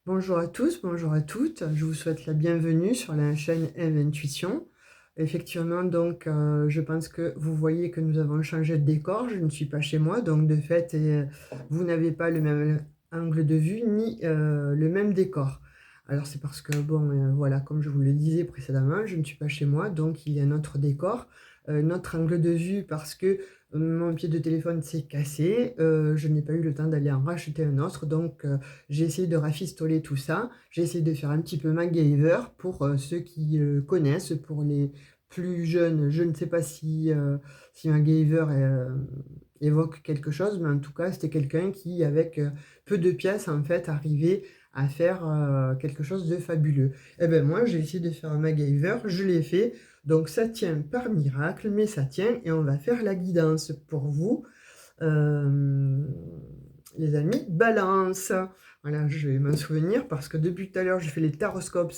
Bonjour à tous, bonjour à toutes. Je vous souhaite la bienvenue sur la chaîne Eve Intuition. Effectivement, donc, je pense que vous voyez que nous avons changé de décor. Je ne suis pas chez moi, donc de fait, vous n'avez pas le même angle de vue ni le même décor. Alors c'est parce que, bon, voilà, comme je vous le disais précédemment, je ne suis pas chez moi, donc il y a notre décor, notre angle de vue parce que mon pied de téléphone s'est cassé, je n'ai pas eu le temps d'aller en racheter un autre, donc j'ai essayé de rafistoler tout ça. J'ai essayé de faire un petit peu MacGyver pour ceux qui connaissent, pour les plus jeunes. Je ne sais pas si MacGyver évoque quelque chose, mais en tout cas, c'était quelqu'un qui, avec peu de pièces, en fait, arrivait à faire quelque chose de fabuleux. Et bien moi, j'ai essayé de faire un MacGyver, je l'ai fait. Donc ça tient par miracle, mais ça tient et on va faire la guidance pour vous. Euh, les amis, balance. Voilà, je vais m'en souvenir parce que depuis tout à l'heure, je fais les taroscopes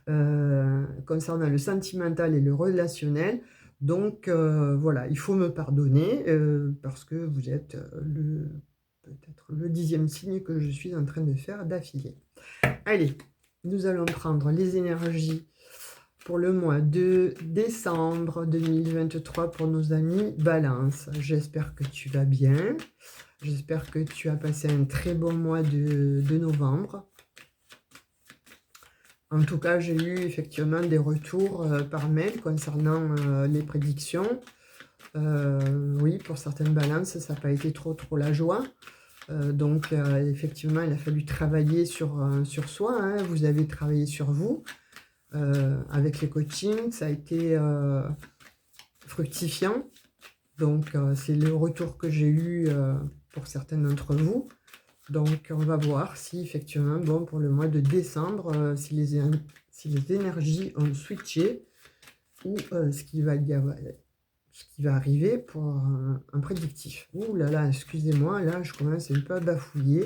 concernant le sentimental et le relationnel. Donc voilà, il faut me pardonner parce que vous êtes peut-être le 10e signe que je suis en train de faire d'affilée. Allez, nous allons prendre les énergies pour le mois de décembre 2023 pour nos amis Balance. J'espère que tu vas bien. J'espère que tu as passé un très bon mois de novembre. En tout cas, j'ai eu effectivement des retours par mail concernant les prédictions. Oui, pour certaines balances, ça n'a pas été trop la joie. Donc, effectivement, il a fallu travailler sur soi. Hein. Vous avez travaillé sur vous. Avec les coachings, ça a été fructifiant. Donc, c'est le retour que j'ai eu pour certains d'entre vous. Donc, on va voir si effectivement, bon, pour le mois de décembre, si les énergies ont switché ou ce qui va arriver pour un prédictif. Ouh là là, excusez-moi, là, je commence un peu à bafouiller.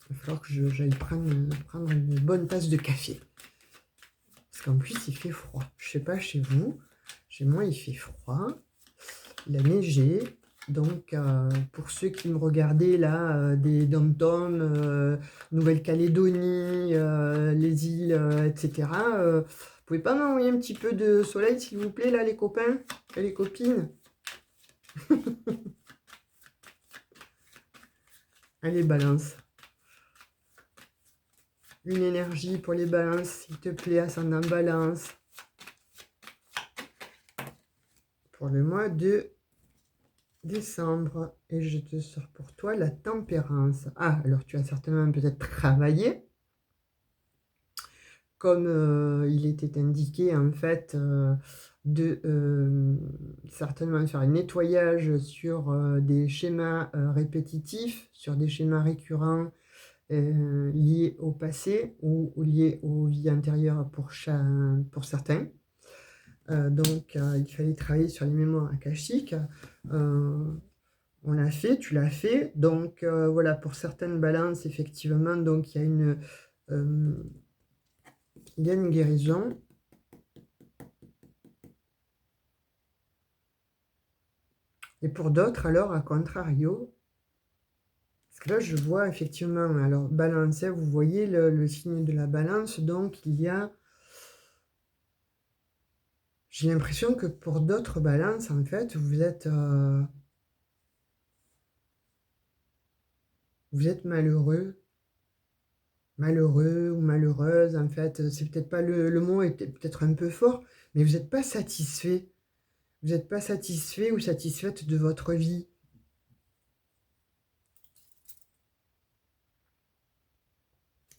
Il va falloir que j'aille prendre une bonne tasse de café. Parce qu'en plus, il fait froid. Je ne sais pas chez vous. Chez moi, il fait froid. Il a neigé. Donc, pour ceux qui me regardaient là, des dom-toms, Nouvelle-Calédonie, les îles, etc., vous pouvez pas m'envoyer un petit peu de soleil, s'il vous plaît, là, les copains et les copines? Allez, balance. Une énergie pour les balances, s'il te plaît, ascendant balance. Pour le mois de décembre, et je te sors pour toi la tempérance. Ah, alors tu as certainement peut-être travaillé, comme il était indiqué en fait, de certainement faire un nettoyage sur des schémas répétitifs, sur des schémas récurrents liés au passé ou liés aux vies antérieures pour certains. Donc, il fallait travailler sur les mémoires akashiques. On l'a fait, tu l'as fait. Donc, voilà, pour certaines balances, effectivement, donc il y a une guérison. Et pour d'autres, alors, à contrario, parce que là, je vois effectivement, alors, balance, vous voyez le signe de la balance, donc il y a... J'ai l'impression que pour d'autres balances, en fait, vous êtes malheureux, malheureux ou malheureuse, en fait. C'est peut-être pas le mot est peut-être un peu fort, mais vous n'êtes pas satisfait. Vous n'êtes pas satisfait ou satisfaite de votre vie.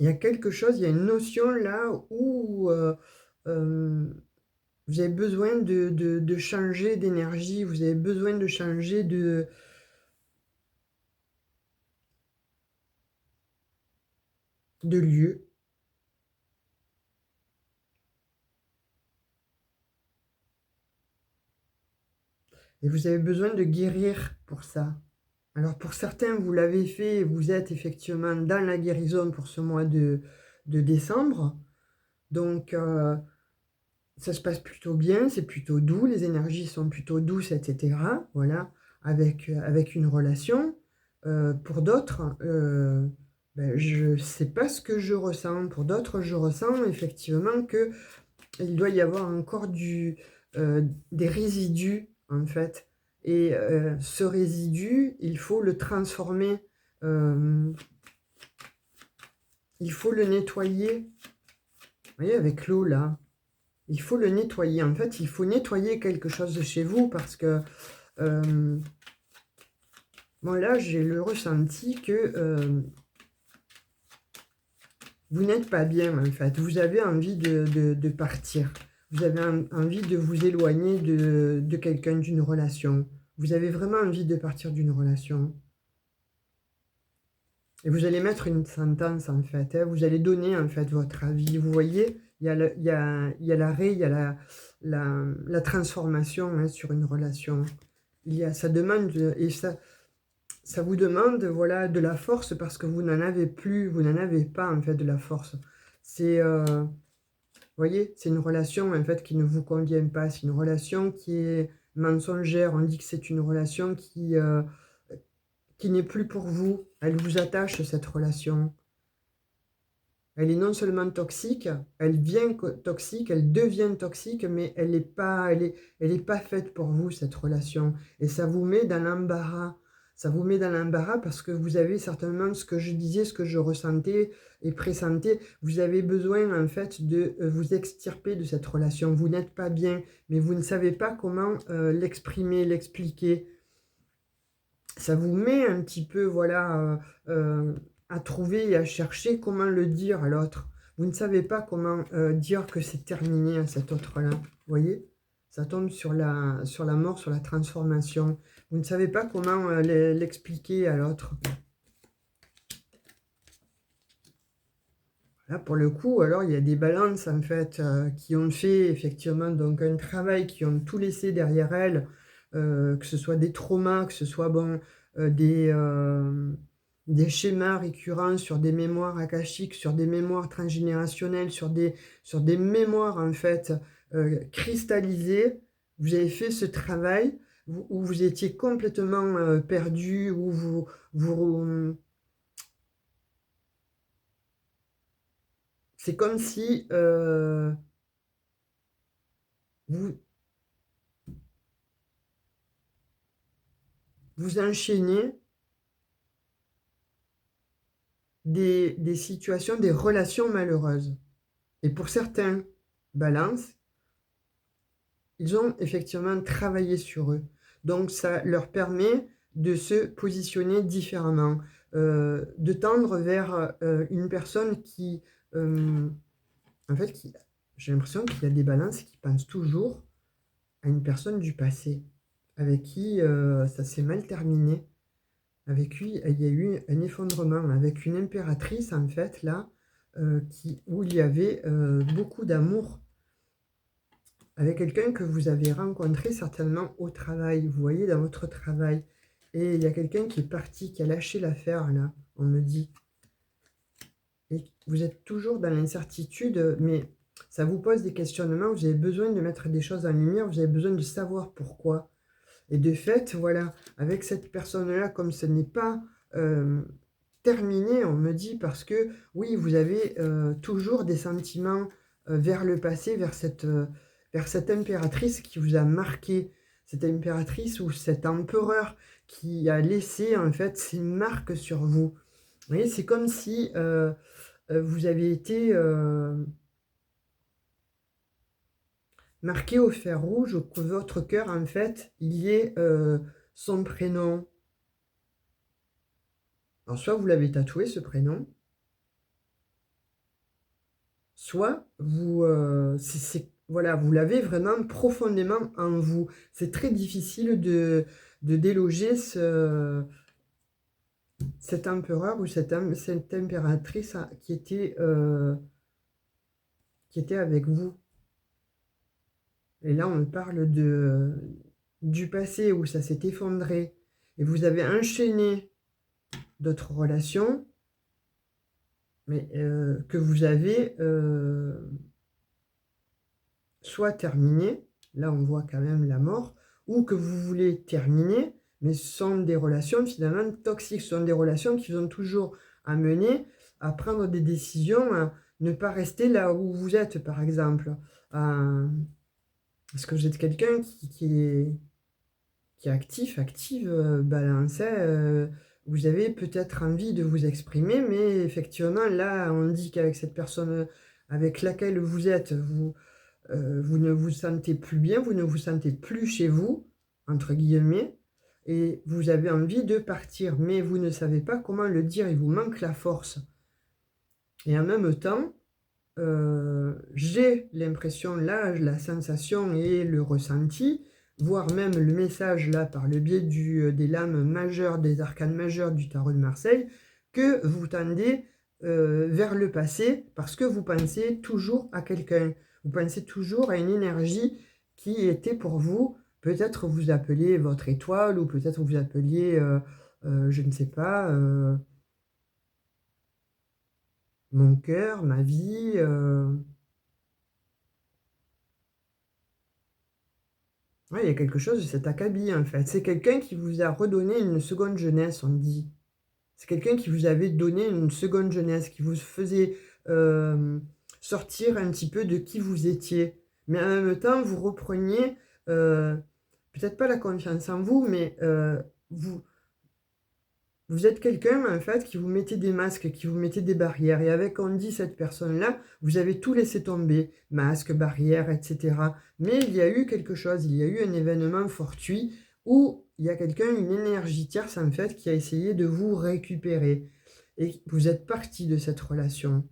Il y a quelque chose, il y a une notion là où vous avez besoin de changer d'énergie, vous avez besoin de changer de lieu. Et vous avez besoin de guérir pour ça. Alors pour certains, vous l'avez fait, vous êtes effectivement dans la guérison pour ce mois de décembre. Donc ça se passe plutôt bien, c'est plutôt doux, les énergies sont plutôt douces, etc. Voilà, avec une relation. Pour d'autres, ben, je sais pas ce que je ressens. Pour d'autres, je ressens effectivement que il doit y avoir encore des résidus, en fait. Et ce résidu, il faut le transformer, il faut le nettoyer. Vous voyez, avec l'eau, là, il faut le nettoyer. En fait, il faut nettoyer quelque chose de chez vous parce que, bon, là, j'ai le ressenti que vous n'êtes pas bien, en fait. Vous avez envie de partir. Vous avez envie de vous éloigner de quelqu'un, d'une relation. Vous avez vraiment envie de partir d'une relation. Et vous allez mettre une sentence, en fait. Hein. Vous allez donner, en fait, votre avis. Vous voyez, il y a l'arrêt, il y a la transformation, hein, sur une relation. Ça demande, et ça vous demande, voilà, de la force parce que vous n'en avez plus, vous n'en avez pas, en fait, de la force. C'est, vous voyez, c'est une relation, en fait, qui ne vous convient pas. C'est une relation qui est mensongère. On dit que c'est une relation qui n'est plus pour vous. Elle vous attache, cette relation. Elle est non seulement toxique, elle devient toxique, elle devient toxique, mais elle est pas faite pour vous, cette relation. Et ça vous met dans l'embarras. Ça vous met dans l'embarras parce que vous avez certainement ce que je disais, ce que je ressentais et pressentais. Vous avez besoin, en fait, de vous extirper de cette relation. Vous n'êtes pas bien, mais vous ne savez pas comment l'exprimer, l'expliquer. Ça vous met un petit peu, voilà, à trouver et à chercher comment le dire à l'autre. Vous ne savez pas comment dire que c'est terminé à cet autre-là. Vous voyez? Ça tombe sur la mort, sur la transformation. Vous ne savez pas comment l'expliquer à l'autre. Là, pour le coup, alors, il y a des balances, en fait, qui ont fait, effectivement, donc un travail, qui ont tout laissé derrière elles, que ce soit des traumas, que ce soit, bon, des schémas récurrents sur des mémoires akashiques, sur des mémoires transgénérationnelles, sur des mémoires, en fait, cristallisées. Vous avez fait ce travail où vous étiez complètement perdu, où c'est comme si vous, vous enchaînez des situations, des relations malheureuses. Et pour certains balances, ils ont effectivement travaillé sur eux. Donc ça leur permet de se positionner différemment, de tendre vers une personne qui, en fait, j'ai l'impression qu'il y a des balances qui pensent toujours à une personne du passé, avec qui ça s'est mal terminé. Avec lui, il y a eu un effondrement, avec une impératrice, en fait, là, où il y avait beaucoup d'amour, avec quelqu'un que vous avez rencontré certainement au travail, vous voyez, dans votre travail. Et il y a quelqu'un qui est parti, qui a lâché l'affaire, là, on me dit. Et vous êtes toujours dans l'incertitude, mais ça vous pose des questionnements, vous avez besoin de mettre des choses en lumière, vous avez besoin de savoir pourquoi. Et de fait, voilà, avec cette personne-là, comme ce n'est pas terminé, on me dit, parce que oui, vous avez toujours des sentiments vers le passé, vers cette impératrice qui vous a marqué, cette impératrice ou cet empereur qui a laissé en fait ses marques sur vous. Vous voyez, c'est comme si vous avez été marqué au fer rouge, que votre cœur, en fait, il y ait son prénom. Alors, soit vous l'avez tatoué, ce prénom, soit voilà, vous l'avez vraiment profondément en vous. C'est très difficile de déloger cet empereur ou cette impératrice qui était avec vous. Et là, on parle du passé où ça s'est effondré. Et vous avez enchaîné d'autres relations, mais que vous avez soit terminé, là on voit quand même la mort, ou que vous voulez terminer, mais ce sont des relations finalement toxiques, ce sont des relations qui vous ont toujours amener à prendre des décisions, à ne pas rester là où vous êtes, par exemple. Parce que vous êtes quelqu'un qui est actif, active, Balance, vous avez peut-être envie de vous exprimer, mais effectivement, là, on dit qu'avec cette personne avec laquelle vous êtes, vous ne vous sentez plus bien, vous ne vous sentez plus chez vous, entre guillemets, et vous avez envie de partir, mais vous ne savez pas comment le dire, il vous manque la force. Et en même temps, j'ai l'impression, là, la sensation et le ressenti, voire même le message, là, par le biais des lames majeures, des arcanes majeures du tarot de Marseille, que vous tendez vers le passé parce que vous pensez toujours à quelqu'un. Vous pensez toujours à une énergie qui était pour vous, peut-être vous appeliez votre étoile, ou peut-être vous appeliez, je ne sais pas, mon cœur, ma vie. Ouais, il y a quelque chose de cet acabit, en fait. C'est quelqu'un qui vous a redonné une seconde jeunesse, on dit. C'est quelqu'un qui vous avait donné une seconde jeunesse, qui vous faisait sortir un petit peu de qui vous étiez. Mais en même temps, vous repreniez, euh, peut-être pas la confiance en vous, mais vous, vous êtes quelqu'un, en fait, qui vous mettez des masques, qui vous mettez des barrières. Et avec, on dit, cette personne-là, vous avez tout laissé tomber. Masques, barrières, etc. Mais il y a eu quelque chose, il y a eu un événement fortuit où il y a quelqu'un, une énergie tierce, en fait, qui a essayé de vous récupérer. Et vous êtes parti de cette relation.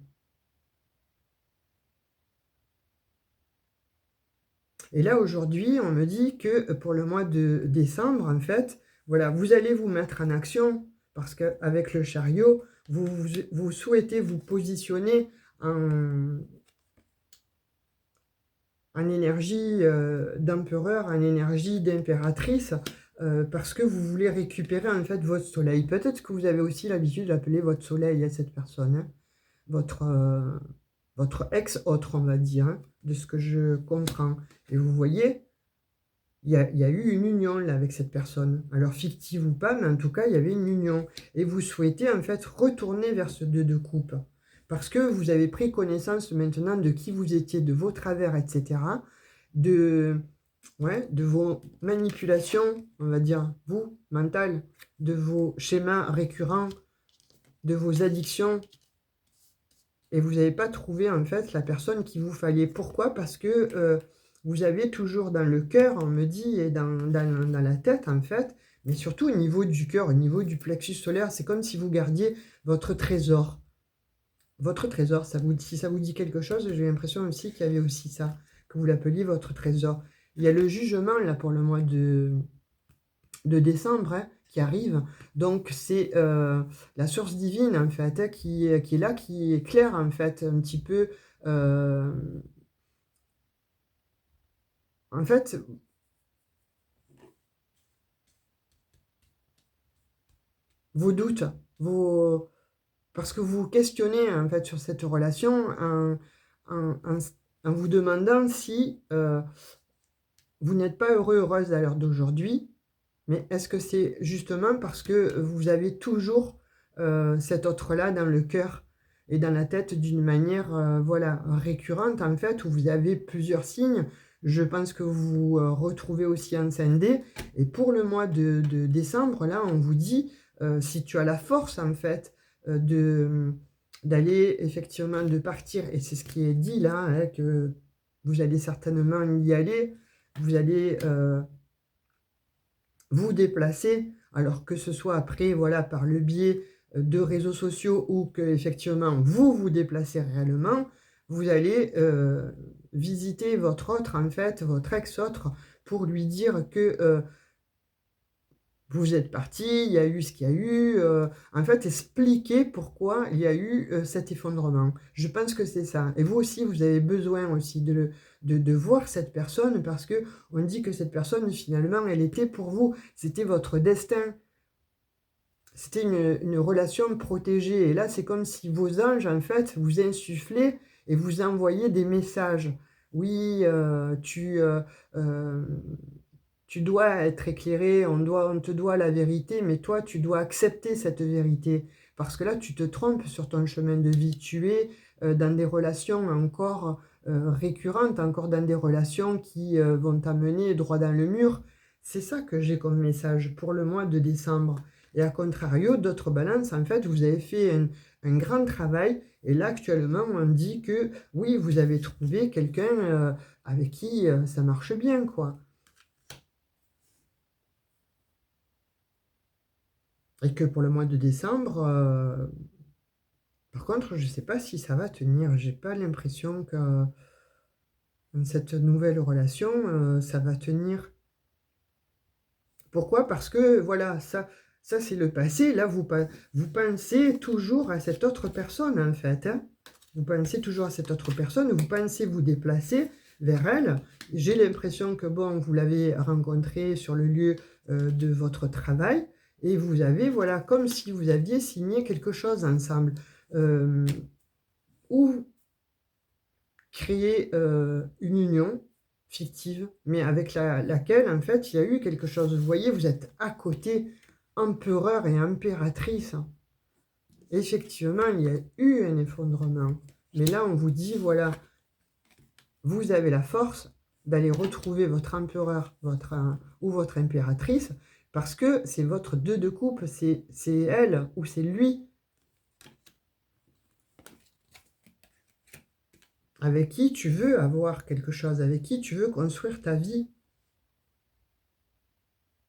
Et là, aujourd'hui, on me dit que pour le mois de décembre, en fait, voilà, vous allez vous mettre en action parce qu'avec le chariot, vous souhaitez vous positionner en, en énergie d'empereur, en énergie d'impératrice, parce que vous voulez récupérer en fait votre soleil. Peut-être que vous avez aussi l'habitude d'appeler votre soleil à cette personne, hein, votre, votre ex-autre, on va dire, hein, de ce que je comprends. Et vous voyez, il y a eu une union là avec cette personne. Alors fictive ou pas, mais en tout cas, il y avait une union. Et vous souhaitez en fait retourner vers ce 2 de coupe. Parce que vous avez pris connaissance maintenant de qui vous étiez, de vos travers, etc. De, ouais, de vos manipulations, on va dire, vous, mentales, de vos schémas récurrents, de vos addictions. Et vous n'avez pas trouvé en fait la personne qu'il vous fallait. Pourquoi? Parce que vous avez toujours dans le cœur, on me dit, et dans la tête en fait, mais surtout au niveau du cœur, au niveau du plexus solaire, c'est comme si vous gardiez votre trésor. Votre trésor, si ça vous dit quelque chose, j'ai l'impression aussi qu'il y avait aussi ça, que vous l'appeliez votre trésor. Il y a le jugement là pour le mois de décembre, hein, qui arrive. Donc c'est la source divine en fait, hein, qui est là, qui éclaire en fait un petit peu. En fait, vos doutes, vos, parce que vous vous questionnez en fait sur cette relation en, en- en vous demandant si vous n'êtes pas heureux, heureuse à l'heure d'aujourd'hui. Mais est-ce que c'est justement parce que vous avez toujours cet autre-là dans le cœur et dans la tête d'une manière voilà, récurrente, en fait, où vous avez plusieurs signes? Je pense que vous vous retrouvez aussi en scindé. Et pour le mois de décembre, là, on vous dit, si tu as la force, en fait, d'aller effectivement, de partir, et c'est ce qui est dit là, hein, que vous allez certainement y aller, vous allez vous déplacer, alors que ce soit après, voilà, par le biais de réseaux sociaux ou que effectivement vous vous déplacez réellement, vous allez visiter votre autre, en fait, votre ex-autre, pour lui dire que vous êtes parti, il y a eu ce qu'il y a eu, en fait, expliquer pourquoi il y a eu cet effondrement. Je pense que c'est ça. Et vous aussi, vous avez besoin aussi de voir cette personne parce que on dit que cette personne, finalement, elle était pour vous. C'était votre destin. C'était une relation protégée. Et là, c'est comme si vos anges, en fait, vous insufflaient et vous envoyaient des messages. Oui, tu dois être éclairé, on te doit la vérité, mais toi, tu dois accepter cette vérité. Parce que là, tu te trompes sur ton chemin de vie. Tu es dans des relations encore récurrentes, encore dans des relations qui vont t'amener droit dans le mur. C'est ça que j'ai comme message pour le mois de décembre. Et à contrario, d'autres balances, en fait, vous avez fait un grand travail. Et là, actuellement, on dit que oui, vous avez trouvé quelqu'un avec qui ça marche bien, quoi. Et que pour le mois de décembre, par contre, je ne sais pas si ça va tenir. J'ai pas l'impression que cette nouvelle relation, ça va tenir. Pourquoi? Parce que, voilà, ça c'est le passé. Là, vous pensez toujours à cette autre personne, en fait. Hein. Vous pensez toujours à cette autre personne. Vous pensez vous déplacer vers elle. J'ai l'impression que, bon, vous l'avez rencontrée sur le lieu de votre travail. Et vous avez, voilà, comme si vous aviez signé quelque chose ensemble. Ou créer une union fictive, mais avec laquelle, en fait, il y a eu quelque chose. Vous voyez, vous êtes à côté, empereur et impératrice. Effectivement, il y a eu un effondrement. Mais là, on vous dit, voilà, vous avez la force d'aller retrouver votre empereur ou votre impératrice, parce que c'est votre 2 de coupe, c'est elle ou c'est lui avec qui tu veux avoir quelque chose, avec qui tu veux construire ta vie.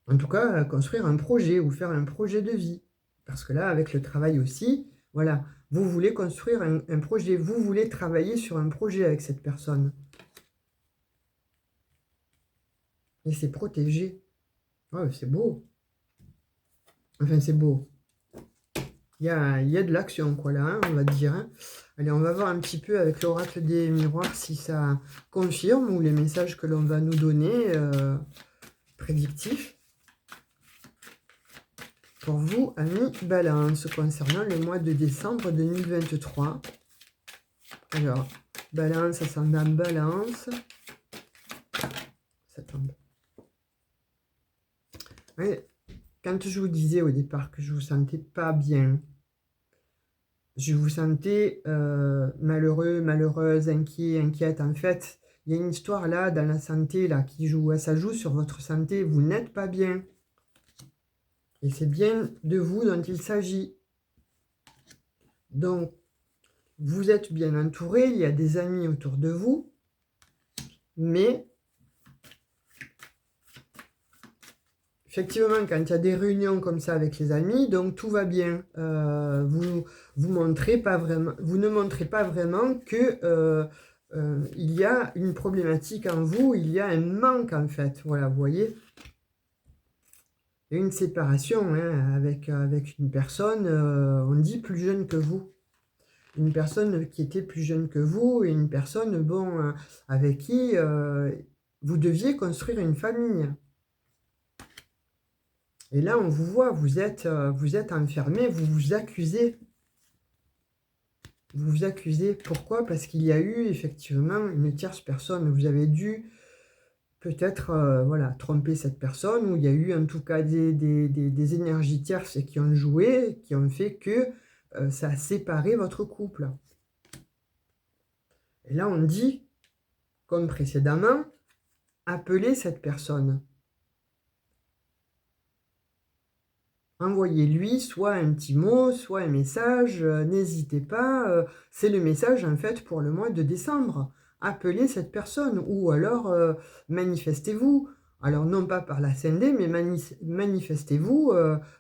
En tout cas, construire un projet ou faire un projet de vie. Parce que là, avec le travail aussi, voilà, vous voulez construire un projet, vous voulez travailler sur un projet avec cette personne. Et c'est protégé. Oh, c'est beau. Enfin, c'est beau. Il y a de l'action, quoi, là, hein, on va dire. Hein. Allez, on va voir un petit peu avec l'oracle des miroirs si ça confirme ou les messages que l'on va nous donner prédictifs. Pour vous, amis Balance, concernant le mois de décembre 2023. Alors, Balance, ascendant Balance. Ça tombe. Ouais, quand je vous disais au départ que je vous sentais pas bien, je vous sentais malheureux, malheureuse, inquiet, inquiète. En fait, il y a une histoire là, dans la santé, là, qui joue. Ça joue sur votre santé. Vous n'êtes pas bien. Et c'est bien de vous dont il s'agit. Donc, vous êtes bien entouré, il y a des amis autour de vous, mais effectivement, quand il y a des réunions comme ça avec les amis, donc tout va bien. Vous montrez pas vraiment, vous ne montrez pas vraiment que il y a une problématique en vous, il y a un manque en fait. Voilà, vous voyez. Et une séparation hein, avec une personne, on dit plus jeune que vous. Une personne qui était plus jeune que vous et une personne, bon, avec qui vous deviez construire une famille. Et là, on vous voit, vous êtes enfermé, vous vous accusez. Vous vous accusez. Pourquoi? Parce qu'il y a eu effectivement une tierce personne. Vous avez dû peut-être voilà, tromper cette personne, ou il y a eu en tout cas des énergies tierces qui ont joué, qui ont fait que ça a séparé votre couple. Et là, on dit, comme précédemment, appelez cette personne. Envoyez-lui soit un petit mot, soit un message, n'hésitez pas, c'est le message en fait pour le mois de décembre. Appelez cette personne ou alors manifestez-vous. Alors non pas par la scindée, mais manifestez-vous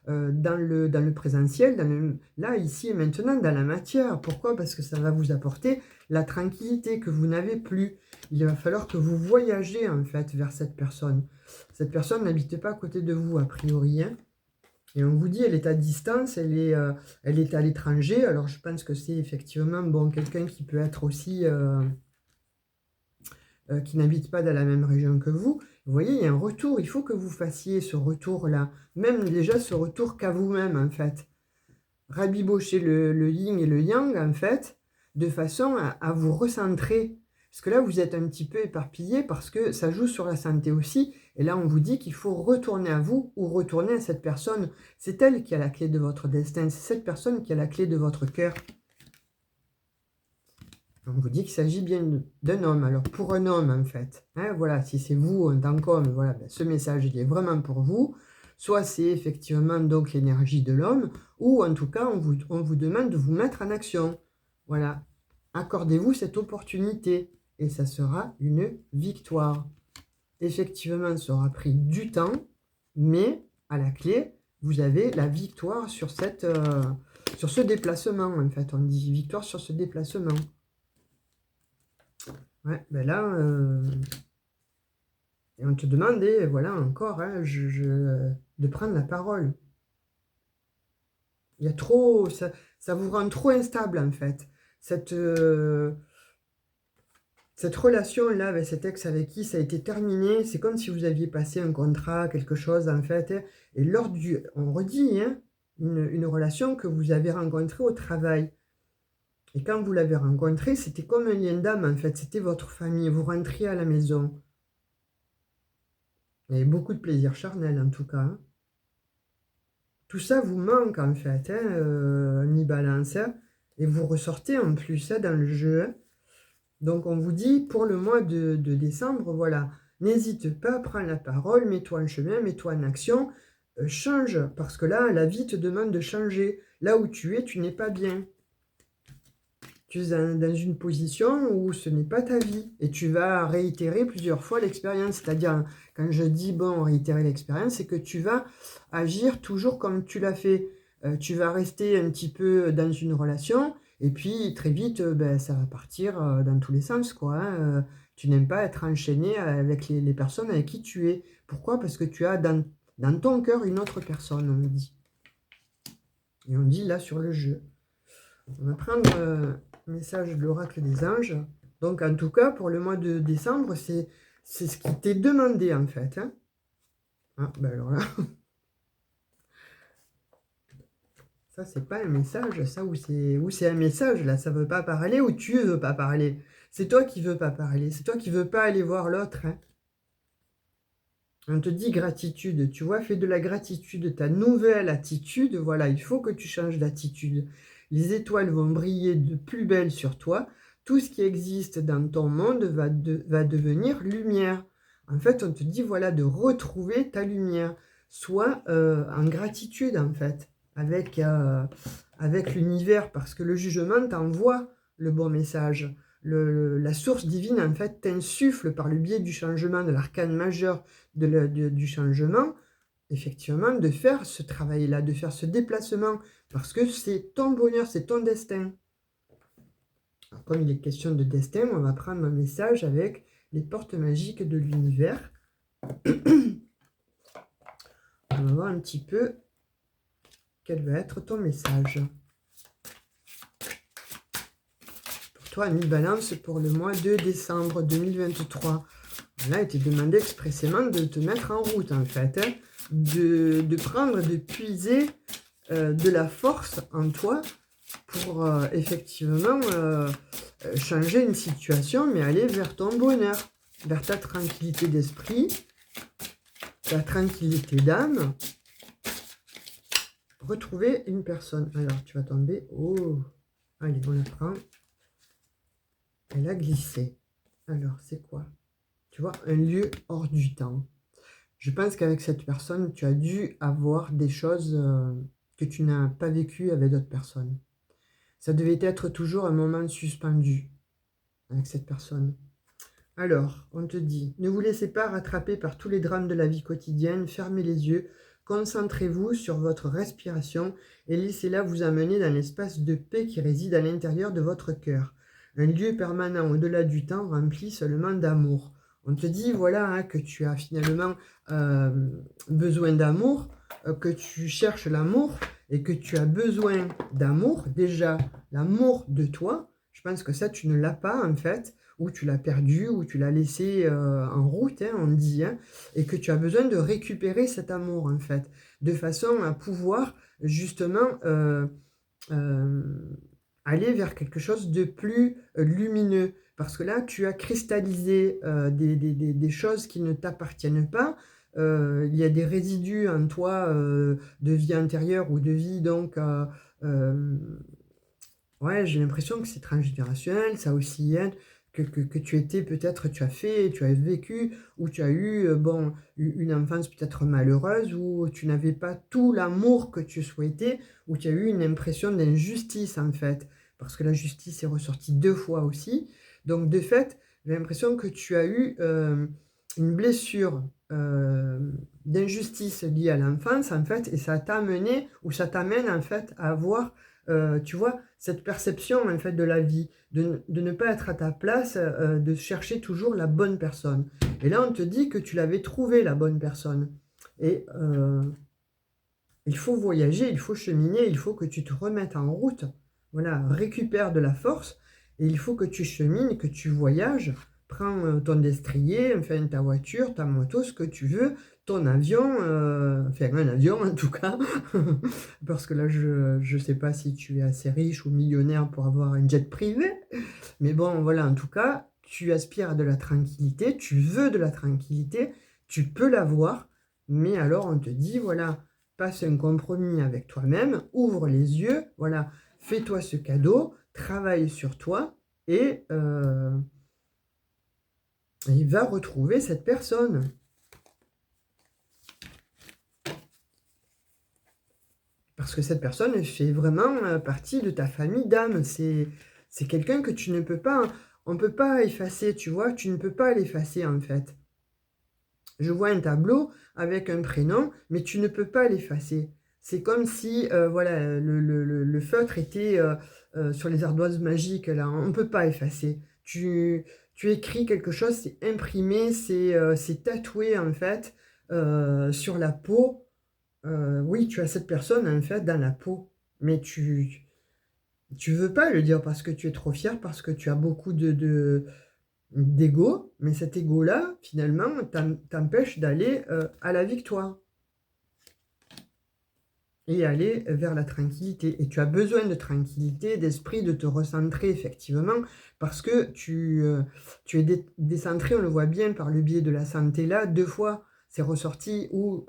dans le présentiel, là, ici et maintenant, dans la matière. Pourquoi? Parce que ça va vous apporter la tranquillité que vous n'avez plus. Il va falloir que vous voyagez en fait vers cette personne. Cette personne n'habite pas à côté de vous a priori, hein. Et on vous dit, elle est à distance, elle est à l'étranger. Alors, je pense que c'est effectivement bon, quelqu'un qui peut être aussi... qui n'habite pas dans la même région que vous. Vous voyez, il y a un retour. Il faut que vous fassiez ce retour-là. Même déjà ce retour qu'à vous-même, en fait. Rabibochez le yin et le yang, en fait, de façon à vous recentrer. Parce que là, vous êtes un petit peu éparpillé parce que ça joue sur la santé aussi. Et là, on vous dit qu'il faut retourner à vous ou retourner à cette personne. C'est elle qui a la clé de votre destin. C'est cette personne qui a la clé de votre cœur. On vous dit qu'il s'agit bien d'un homme. Alors, pour un homme, en fait, hein, voilà, si c'est vous en tant qu'homme, voilà, ben, ce message, il est vraiment pour vous. Soit c'est effectivement donc l'énergie de l'homme, ou en tout cas, on vous demande de vous mettre en action. Voilà. Accordez-vous cette opportunité, et ça sera une victoire. Effectivement, ça aura pris du temps, mais à la clé, vous avez la victoire sur sur ce déplacement, en fait. On dit victoire sur ce déplacement. Ouais, ben là, et on te demandait, voilà, encore, hein, de prendre la parole. Il y a trop, ça vous rend trop instable, en fait. Cette relation-là avec cet ex avec qui ça a été terminé, c'est comme si vous aviez passé un contrat, quelque chose, en fait. Et lors on redit, hein, une relation que vous avez rencontrée au travail. Et quand vous l'avez rencontré, c'était comme un lien d'âme, en fait. C'était votre famille. Vous rentriez à la maison. Il y avait beaucoup de plaisir charnel, en tout cas. Hein. Tout ça vous manque, en fait, hein, mi-balance. Hein, et vous ressortez en plus hein, dans le jeu. Hein. Donc, on vous dit, pour le mois de décembre, voilà, n'hésite pas, prends la parole, mets-toi en chemin, mets-toi en action, change. Parce que là, la vie te demande de changer. Là où tu es, tu n'es pas bien. Tu es dans une position où ce n'est pas ta vie. Et tu vas réitérer plusieurs fois l'expérience. C'est-à-dire, quand je dis, bon, réitérer l'expérience, c'est que tu vas agir toujours comme tu l'as fait. Tu vas rester un petit peu dans une relation, et puis très vite, ben, ça va partir dans tous les sens, quoi. Hein. Tu n'aimes pas être enchaîné avec les personnes avec qui tu es. Pourquoi? Parce que tu as dans ton cœur une autre personne, on dit. Et on dit là sur le jeu. On va prendre message de l'oracle des anges. Donc, en tout cas, pour le mois de décembre, c'est ce qui t'est demandé, en fait. Hein. Ah, ben alors là... Ça, c'est pas un message, ça, ou c'est un message, là, ça veut pas parler, ou tu veux pas parler. C'est toi qui veux pas parler, c'est toi qui veux pas aller voir l'autre. Hein. On te dit gratitude, tu vois, fais de la gratitude ta nouvelle attitude, voilà, il faut que tu changes d'attitude. Les étoiles vont briller de plus belle sur toi, tout ce qui existe dans ton monde va devenir lumière. En fait, on te dit, voilà, de retrouver ta lumière, soit en gratitude, en fait, avec l'univers, parce que le jugement t'envoie le bon message. La source divine, en fait, t'insuffle par le biais du changement de l'arcane majeur du changement, effectivement, de faire ce travail-là, de faire ce déplacement, parce que c'est ton bonheur, c'est ton destin. Alors, comme il est question de destin, on va prendre un message avec les portes magiques de l'univers. On va voir un petit peu quel va être ton message. Pour toi, mi-balance pour le mois de décembre 2023. Là, il t'est demandé expressément de te mettre en route, en fait. Hein, de prendre, de puiser de la force en toi pour effectivement changer une situation, mais aller vers ton bonheur, vers ta tranquillité d'esprit, ta tranquillité d'âme. Retrouver une personne. Alors, tu vas tomber. Oh, allez, on la prend. Elle a glissé. Alors, c'est quoi? Tu vois, un lieu hors du temps. Je pense qu'avec cette personne, tu as dû avoir des choses que tu n'as pas vécues avec d'autres personnes. Ça devait être toujours un moment suspendu avec cette personne. Alors, on te dit, ne vous laissez pas rattraper par tous les drames de la vie quotidienne, fermez les yeux, concentrez-vous sur votre respiration et laissez-la vous amener dans l'espace de paix qui réside à l'intérieur de votre cœur. Un lieu permanent au-delà du temps rempli seulement d'amour. On te dit, voilà, hein, que tu as finalement besoin d'amour, que tu cherches l'amour et que tu as besoin d'amour, déjà l'amour de toi. Je pense que ça, tu ne l'as pas en fait, ou tu l'as perdu, ou tu l'as laissé en route, hein, on dit, hein, et que tu as besoin de récupérer cet amour en fait, de façon à pouvoir justement aller vers quelque chose de plus lumineux. Parce que là, tu as cristallisé des choses qui ne t'appartiennent pas. Il y a des résidus en toi de vie antérieure ou de vie, donc, euh, ouais, j'ai l'impression que c'est transgénérationnel, ça aussi aide, que tu étais peut-être, tu as vécu, ou tu as eu, bon, une enfance peut-être malheureuse, où tu n'avais pas tout l'amour que tu souhaitais, où tu as eu une impression d'injustice en fait, parce que la justice est ressortie 2 fois aussi. Donc de fait, j'ai l'impression que tu as eu une blessure d'injustice liée à l'enfance en fait, et ça t'a amené, ou ça t'amène en fait à avoir tu vois, cette perception en fait de la vie, de ne pas être à ta place, de chercher toujours la bonne personne. Et là, on te dit que tu l'avais trouvé, la bonne personne. Et il faut voyager, il faut cheminer, il faut que tu te remettes en route. Voilà, récupère de la force, et il faut que tu chemines, que tu voyages. Prends ton destrier, enfin ta voiture, ta moto, ce que tu veux, ton avion, enfin un avion en tout cas, parce que là je ne sais pas si tu es assez riche ou millionnaire pour avoir un jet privé, mais bon voilà, en tout cas, tu aspires à de la tranquillité, tu veux de la tranquillité, tu peux l'avoir, mais alors on te dit voilà, passe un compromis avec toi-même, ouvre les yeux, voilà, fais-toi ce cadeau, travaille sur toi et il va retrouver cette personne. Parce que cette personne fait vraiment partie de ta famille d'âme. C'est quelqu'un que tu ne peux pas, on ne peut pas effacer, tu vois, tu ne peux pas l'effacer en fait. Je vois un tableau avec un prénom, mais tu ne peux pas l'effacer. C'est comme si voilà, le feutre était sur les ardoises magiques, là. On ne peut pas effacer. Tu écris quelque chose, c'est imprimé, c'est tatoué en fait sur la peau. Oui, tu as cette personne en fait dans la peau, mais tu veux pas le dire parce que tu es trop fier, parce que tu as beaucoup d'ego, mais cet ego-là, finalement, t'empêche d'aller à la victoire et aller vers la tranquillité. Et tu as besoin de tranquillité, d'esprit, de te recentrer effectivement, parce que tu es décentré, on le voit bien par le biais de la santé là, 2 fois c'est ressorti où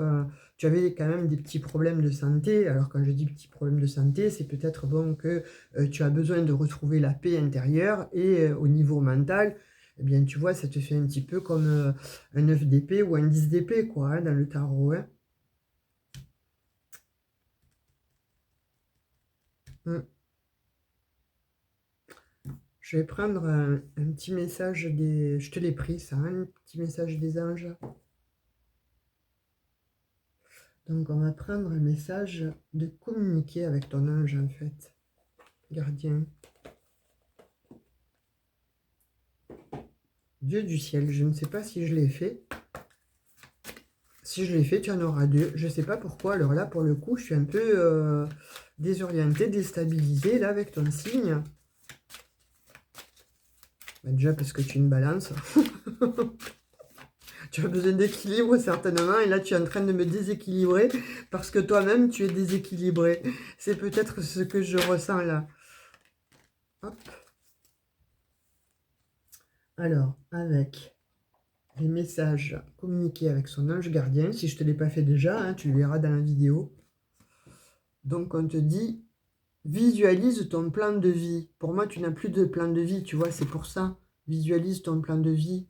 tu avais quand même des petits problèmes de santé. Alors quand je dis petits problèmes de santé, c'est peut-être bon que tu as besoin de retrouver la paix intérieure et au niveau mental, eh bien tu vois, ça te fait un petit peu comme un 9 d'épée ou un 10 d'épée quoi, hein, dans le tarot. Hein. Mm. Je vais prendre un petit message des... Je te l'ai pris ça, hein, un petit message des anges. Donc on va prendre un message de communiquer avec ton ange en fait. Gardien. Dieu du ciel, je ne sais pas si je l'ai fait. Si je l'ai fait, tu en auras 2. Je ne sais pas pourquoi. Alors là, pour le coup, je suis un peu désorientée, déstabilisée là avec ton signe. Bah, déjà parce que tu es une balance. Tu as besoin d'équilibre certainement, et là tu es en train de me déséquilibrer parce que toi-même tu es déséquilibré. C'est peut-être ce que je ressens là. Hop. Alors, avec les messages communiqués avec son ange gardien, si je ne te l'ai pas fait déjà, hein, tu le verras dans la vidéo. Donc on te dit, visualise ton plan de vie. Pour moi, tu n'as plus de plan de vie, tu vois, c'est pour ça. Visualise ton plan de vie.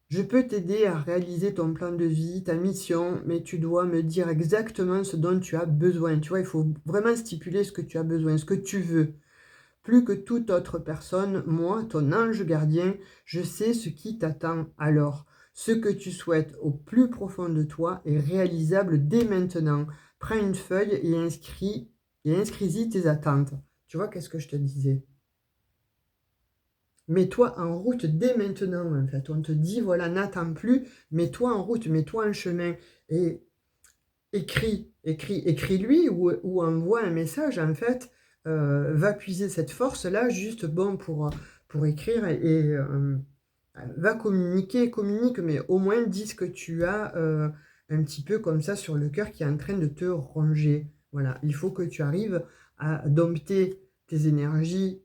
Je peux t'aider à réaliser ton plan de vie, ta mission, mais tu dois me dire exactement ce dont tu as besoin. Tu vois, il faut vraiment stipuler ce que tu as besoin, ce que tu veux. Plus que toute autre personne, moi, ton ange gardien, je sais ce qui t'attend. Alors, ce que tu souhaites au plus profond de toi est réalisable dès maintenant. Prends une feuille et inscris-y tes attentes. Tu vois, qu'est-ce que je te disais? Mets-toi en route dès maintenant, en fait. On te dit, voilà, n'attends plus, mets-toi en route, mets-toi en chemin. Et écris-lui ou envoie un message, en fait. Va puiser cette force-là, juste bon pour écrire et va communique, mais au moins dis ce que tu as un petit peu comme ça sur le cœur qui est en train de te ronger. Voilà, il faut que tu arrives à dompter tes énergies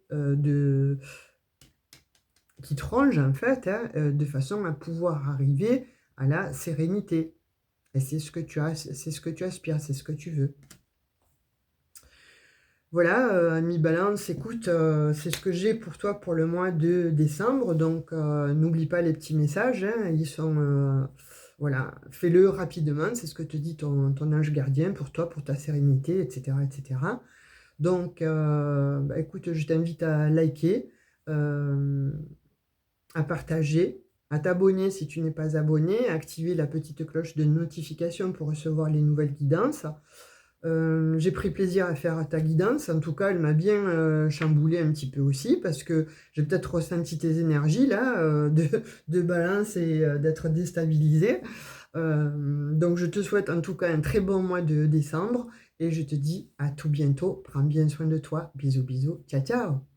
qui te rongent en fait, hein, de façon à pouvoir arriver à la sérénité. Et c'est ce que tu as, c'est ce que tu aspires, c'est ce que tu veux. Voilà, ami Balance, écoute, c'est ce que j'ai pour toi pour le mois de décembre. Donc, n'oublie pas les petits messages, hein, ils sont, voilà, fais-le rapidement, c'est ce que te dit ton ange gardien pour toi, pour ta sérénité, etc., etc. Donc, bah, écoute, je t'invite à liker, à partager, à t'abonner si tu n'es pas abonné, à activer la petite cloche de notification pour recevoir les nouvelles guidances. J'ai pris plaisir à faire ta guidance. En tout cas, elle m'a bien chamboulé un petit peu aussi parce que j'ai peut-être ressenti tes énergies là de balance et d'être déstabilisée. Donc, je te souhaite en tout cas un très bon mois de décembre et je te dis à tout bientôt. Prends bien soin de toi. Bisous, bisous. Ciao, ciao.